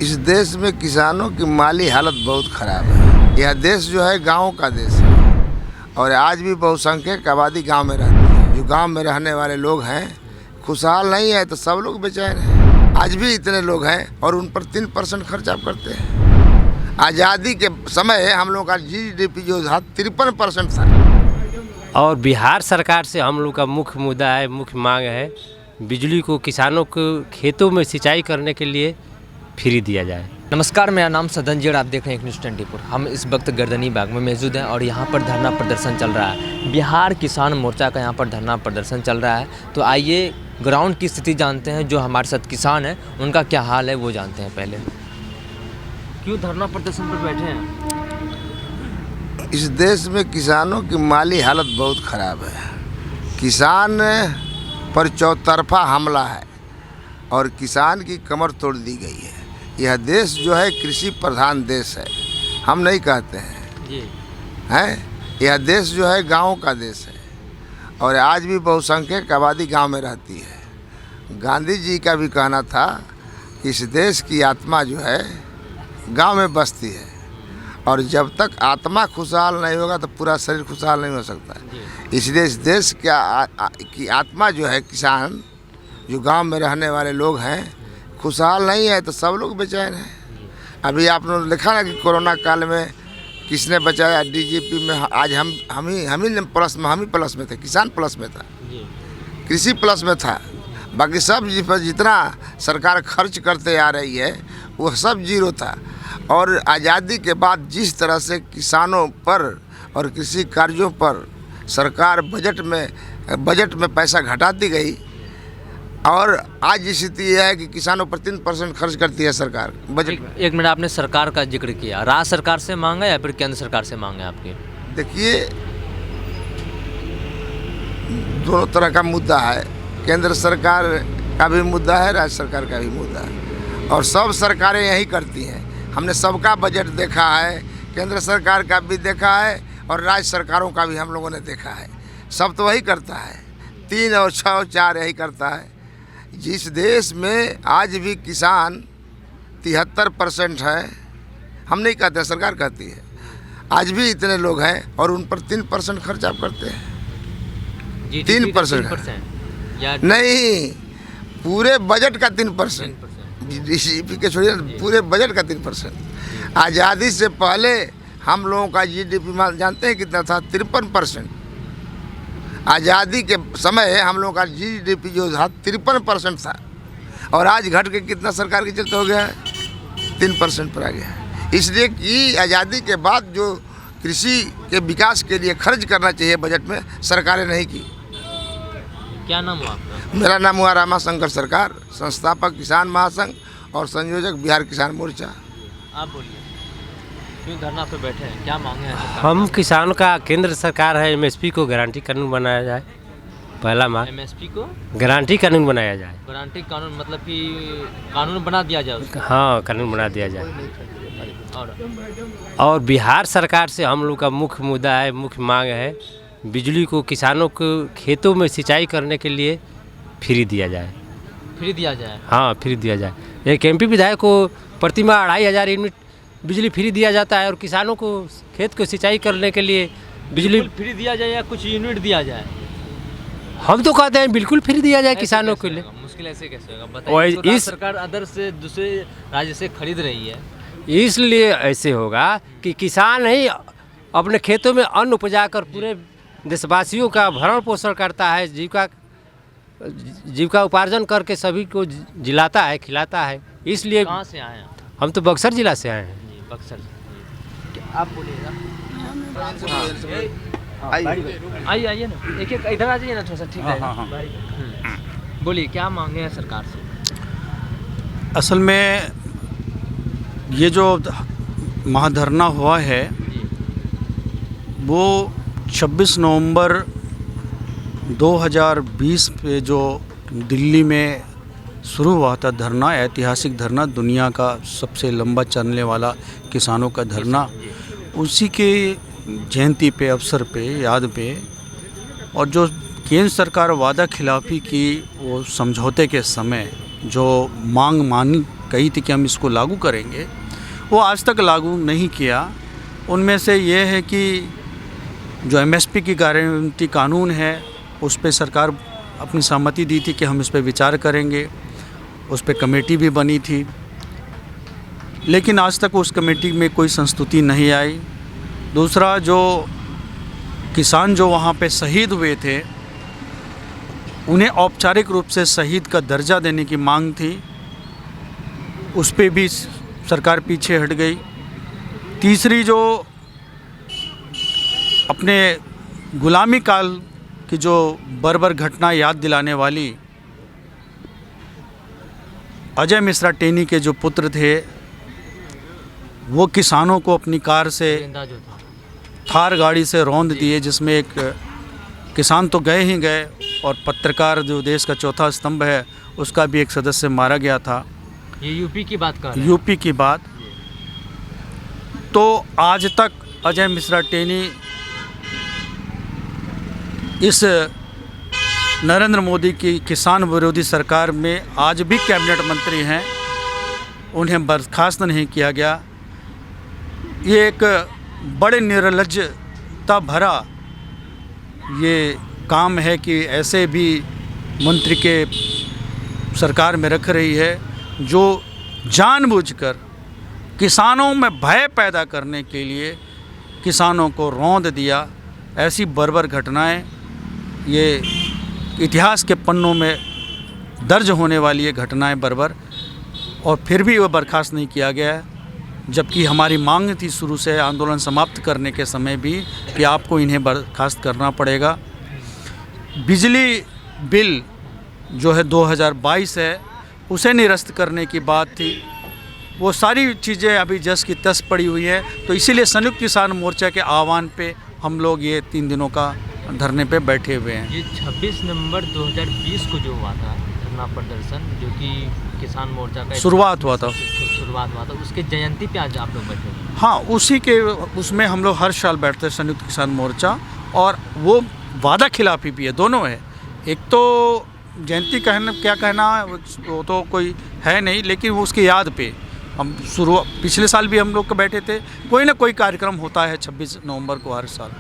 इस देश में किसानों की माली हालत बहुत ख़राब है। यह देश जो है गाँव का देश है और आज भी बहुसंख्यक आबादी गांव में रहती है। जो गांव में रहने वाले लोग हैं खुशहाल नहीं है तो सब लोग बेचैन हैं। आज भी इतने लोग हैं और उन पर 3% खर्च आप करते हैं। आज़ादी के समय हम लोग का GDP जो था 53% था। और बिहार सरकार से हम लोग का मुख्य मुद्दा है, मुख्य मांग है बिजली को किसानों को खेतों में सिंचाई करने के लिए फ्री दिया जाए। नमस्कार, मेरा नाम सदन जी और आप देख रहे हैं एक न्यूज़ 24। हम इस वक्त गर्दनी बाग में मौजूद हैं और यहाँ पर धरना प्रदर्शन चल रहा है। बिहार किसान मोर्चा का यहाँ पर धरना प्रदर्शन चल रहा है। तो आइए ग्राउंड की स्थिति जानते हैं। जो हमारे साथ किसान हैं उनका क्या हाल है वो जानते हैं। पहले क्यों धरना प्रदर्शन पर बैठे हैं? इस देश में किसानों की माली हालत बहुत ख़राब है। किसान पर चौतरफा हमला है और किसान की कमर तोड़ दी गई है। यह देश जो है कृषि प्रधान देश है, हम नहीं कहते हैं हैं। यह देश जो है गांव का देश है और आज भी बहुसंख्यक आबादी गांव में रहती है। गांधी जी का भी कहना था कि इस देश की आत्मा जो है गांव में बसती है और जब तक आत्मा खुशहाल नहीं होगा तो पूरा शरीर खुशहाल नहीं हो सकता। इसलिए इस देश की आत्मा जो है किसान, जो गांव में रहने वाले लोग हैं खुशहाल नहीं है तो सब लोग बेचैन हैं। अभी आपने देखा ना कि कोरोना काल में किसने बचाया? DGP में आज हम ही प्लस में थे, किसान प्लस में था, कृषि प्लस में था। बाकी सब जितना सरकार खर्च करते आ रही है वो सब जीरो था। और आज़ादी के बाद जिस तरह से किसानों पर और कृषि कार्यों पर सरकार बजट में पैसा घटाती गई और आज स्थिति यह है कि किसानों पर 3% खर्च करती है सरकार बजट में। एक मिनट, आपने सरकार का जिक्र किया, राज्य सरकार से मांगा या फिर केंद्र सरकार से मांगा? आपके देखिए दोनों तरह का मुद्दा है। केंद्र सरकार का भी मुद्दा है, राज्य सरकार का भी मुद्दा है और सब सरकारें यही करती हैं। हमने सबका बजट देखा है, केंद्र सरकार का भी देखा है और राज्य सरकारों का भी हम लोगों ने देखा है। सब तो वही करता है, 3 और 6 और 4 यही करता है। जिस देश में आज भी किसान 73% है, हम नहीं कहते, सरकार कहती है, आज भी इतने लोग हैं और उन पर 3% खर्च आप करते हैं। 3% नहीं, पूरे बजट का 3%, GDP के छोड़िए, पूरे बजट का 3%। आज़ादी से पहले हम लोगों का GDP जानते हैं कितना था? 53%। आज़ादी के समय हम लोगों का GDP जो था 53% था और आज घट के कितना सरकार के चलते हो गया है? 3% पर आ गया है। इसलिए कि आज़ादी के बाद जो कृषि के विकास के लिए खर्च करना चाहिए बजट में, सरकारें नहीं की। क्या नाम हुआ आपका? मेरा नाम हुआ रामाशंकर सरकार, संस्थापक किसान महासंघ और संयोजक बिहार किसान मोर्चा। आप बोलिए, क्यों धरना पे बैठे हैं, क्या मांगे हैं? हम किसानों का केंद्र सरकार है MSP को गारंटी कानून बनाया जाए। पहला मांग MSP को गारंटी कानून बनाया जाए। गारंटी कानून मतलब कि कानून बना दिया जाए उसका? हाँ, कानून बना दिया जाए। और बिहार सरकार से हम लोग का मुख्य मुद्दा है, मुख्य मांग है बिजली को किसानों को खेतों में सिंचाई करने के लिए फ्री दिया जाए। फ्री दिया जाए? हाँ, फ्री दिया जाए। एक MP विधायक को प्रतिमाह 2500 यूनिट बिजली फ्री दिया जाता है और किसानों को खेत को सिंचाई करने के लिए बिजली फ्री दिया जाए या कुछ यूनिट दिया जाए? हम तो कहते हैं बिल्कुल फ्री दिया जाए किसानों के लिए। मुश्किल ऐसे कैसे होगा बताइए? तो इस सरकार अदर से दूसरे राज्य से खरीद रही है, इसलिए ऐसे होगा कि किसान ही अपने खेतों में अन्न उपजा कर पूरे देशवासियों का भरण पोषण करता है, जीविका उपार्जन करके सभी को जिलाता है, खिलाता है। इसलिए कहाँ से आए हैं? हम तो बक्सर जिला से आए हैं। बक्सर। आप बोलिएगा, आइए ना, एक इधर आ जाइए ना थोड़ा सा, ठीक है? बोलिए, क्या मांगे हैं सरकार से? असल में ये जो महाधरना हुआ है वो 26 नवंबर 2020 पे जो दिल्ली में शुरू हुआ था धरना, ऐतिहासिक धरना, दुनिया का सबसे लंबा चलने वाला किसानों का धरना, उसी के जयंती पे, अवसर पे, याद पे, और जो केंद्र सरकार वादा खिलाफी की वो समझौते के समय जो मांग कही थी कि हम इसको लागू करेंगे, वो आज तक लागू नहीं किया। उनमें से ये है कि जो एमएसपी की गारंटी कानून है उस पर सरकार अपनी सहमति दी थी कि हम इस पर विचार करेंगे, उस पर कमेटी भी बनी थी, लेकिन आज तक उस कमेटी में कोई संस्तुति नहीं आई। दूसरा, जो किसान जो वहाँ पे शहीद हुए थे उन्हें औपचारिक रूप से शहीद का दर्जा देने की मांग थी, उस पे भी सरकार पीछे हट गई। तीसरी, जो अपने गुलामी काल की जो बर्बर घटना याद दिलाने वाली अजय मिश्रा टेनी के जो पुत्र थे, वो किसानों को अपनी कार से थार गाड़ी से रौंद दिए, जिसमें एक किसान तो गए ही गए और पत्रकार जो देश का चौथा स्तंभ है उसका भी एक सदस्य मारा गया था। ये यूपी की बात कर रहे हैं। यूपी की बात। तो आज तक अजय मिश्रा टेनी इस नरेंद्र मोदी की किसान विरोधी सरकार में आज भी कैबिनेट मंत्री हैं, उन्हें बर्खास्त नहीं किया गया। ये एक बड़े निर्लज्जता भरा ये काम है कि ऐसे भी मंत्री के सरकार में रख रही है जो जानबूझकर किसानों में भय पैदा करने के लिए किसानों को रौंद दिया। ऐसी बर्बर घटनाएं ये इतिहास के पन्नों में दर्ज होने वाली ये घटनाएं बर्बर, और फिर भी वह बर्खास्त नहीं किया गया है, जबकि हमारी मांग थी शुरू से आंदोलन समाप्त करने के समय भी कि आपको इन्हें बर्खास्त करना पड़ेगा। बिजली बिल जो है 2022 है उसे निरस्त करने की बात थी, वो सारी चीज़ें अभी जस की तस पड़ी हुई है। तो इसीलिए संयुक्त किसान मोर्चा के आह्वान पे हम लोग ये 3 दिनों का धरने पे बैठे हुए हैं। ये 26 नवंबर 2020 को जो हुआ था धरना प्रदर्शन, जो कि किसान मोर्चा का शुरुआत हुआ था, उसके जयंती पे आज आप लोग बैठे हैं। हाँ, उसी के उसमें हम लोग हर साल बैठते हैं संयुक्त किसान मोर्चा, और वो वादा खिलाफी भी है, दोनों है। एक तो जयंती क्या कहना वो तो कोई है नहीं, लेकिन वो उसकी याद पे हम पिछले साल भी हम लोग को बैठे थे। कोई ना कोई कार्यक्रम होता है 26 नवंबर को हर साल।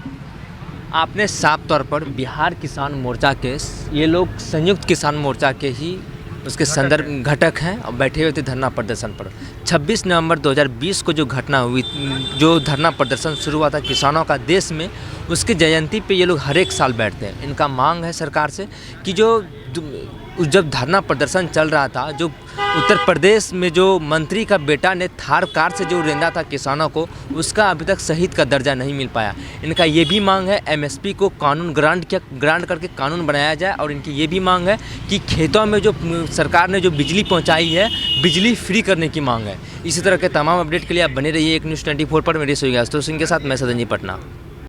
आपने साफ तौर पर बिहार किसान मोर्चा के, ये लोग संयुक्त किसान मोर्चा के ही उसके संदर्भ घटक हैं और बैठे हुए थे धरना प्रदर्शन पर। 26 नवंबर 2020 को जो घटना हुई, जो धरना प्रदर्शन शुरू हुआ था किसानों का देश में, उसकी जयंती पे ये लोग हर एक साल बैठते हैं। इनका मांग है सरकार से कि जो जब धरना प्रदर्शन चल रहा था, जो उत्तर प्रदेश में जो मंत्री का बेटा ने थार कार से जो रेंदा था किसानों को, उसका अभी तक शहीद का दर्जा नहीं मिल पाया। इनका ये भी मांग है एमएसपी को कानून ग्रांट करके कानून बनाया जाए, और इनकी ये भी मांग है कि खेतों में जो सरकार ने जो बिजली पहुंचाई है, बिजली फ्री करने की मांग है। इसी तरह के तमाम अपडेट के लिए आप बने रहिए एक न्यूज़ 24 पर। मेरे सहयोगी आशुतोष सिंह के साथ मैं सदन जी, पटना।